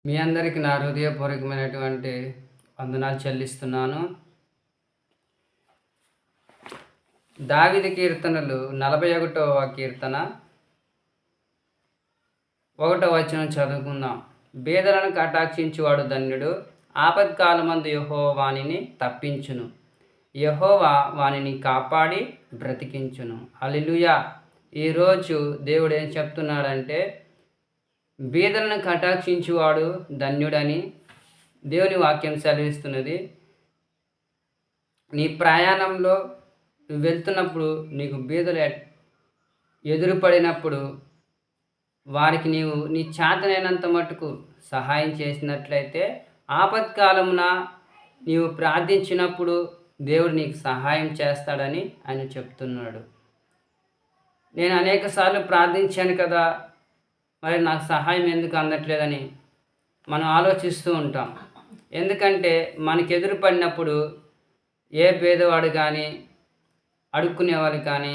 మీ అందరికీ నా హృదయపూర్వకమైనటువంటి వందనాలు చెల్లిస్తున్నాను. దావీదు కీర్తనలు 41వ కీర్తన 1వ వచనం చదువుకుందాం. బీదలను కటాక్షించువాడు ధన్యుడు, ఆపత్కాలమందు యెహోవా వానిని తప్పించును. యెహోవా వానిని కాపాడి బ్రతికించును. హల్లెలూయా. ఈరోజు దేవుడు ఏం చెప్తున్నాడంటే, బీదలను కటాక్షించువాడు ధన్యుడని దేవుని వాక్యం సెలవిస్తున్నది. నీ ప్రయాణంలో నువ్వు వెళ్తున్నప్పుడు నీకు బీదలు ఎదురుపడినప్పుడు వారికి నీవు నీ చేతనైనంత మట్టుకు సహాయం చేసినట్లయితే, ఆపత్కాలమున నీవు ప్రార్థించినప్పుడు దేవుడు నీకు సహాయం చేస్తాడని ఆయన చెప్తున్నాడు. నేను అనేకసార్లు ప్రార్థించాను కదా, మరి నాకు సహాయం ఎందుకు అందట్లేదని మనం ఆలోచిస్తూ ఉంటాం. ఎందుకంటే మనకు ఎదురుపడినప్పుడు ఏ పేదవాడు కానీ, అడుక్కునేవాళ్ళు కానీ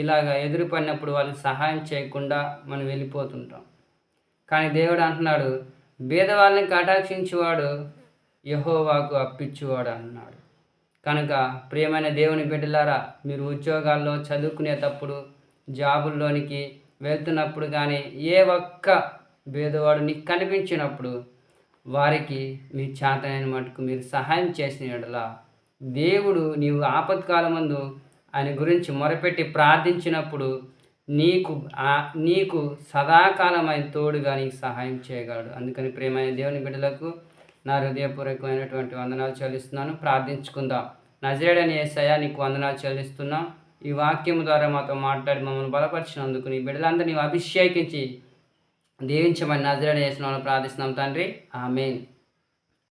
ఇలాగ ఎదురుపడినప్పుడు వాళ్ళకి సహాయం చేయకుండా మనం వెళ్ళిపోతుంటాం. కానీ దేవుడు అంటున్నాడు, బీదవాళ్ళని కటాక్షించువాడు యెహోవాకు అప్పిచ్చువాడు అన్నాడు. కనుక ప్రియమైన దేవుని బిడ్డలారా, మీరు ఉద్యోగాల్లో చదువుకునేటప్పుడు, జాబుల్లోనికి వెళ్తున్నప్పుడు కానీ ఏ ఒక్క బీదవాడు నీకు కనిపించినప్పుడు వారికి మీ చేతనైన మటుకు మీరు సహాయం చేసిన యెడల దేవుడు నీవు ఆపత్కాలమందు ఆయన గురించి మొరపెట్టి ప్రార్థించినప్పుడు నీకు సదాకాలం ఆయన తోడుగా నీకు సహాయం చేయగలడు. అందుకని ప్రియమైన దేవుని బిడ్డలకు నా హృదయపూర్వకమైనటువంటి వందనాలు చెల్లిస్తున్నాను. ప్రార్థించుకుందాం. నజరేయుడైన యేసయ్యా, నీకు వందనాలు చెల్లిస్తున్నాం. ఈ వాక్యం ద్వారా మాతో మాట్లాడి మమ్మల్ని బలపరిచినందుకు నీ బిడ్డలందరూ నీవు అభిషేకించి దీవించమని నజరేయుడైన యేసు నామములో ప్రార్థిస్తున్నాం తండ్రి. ఆమేన్.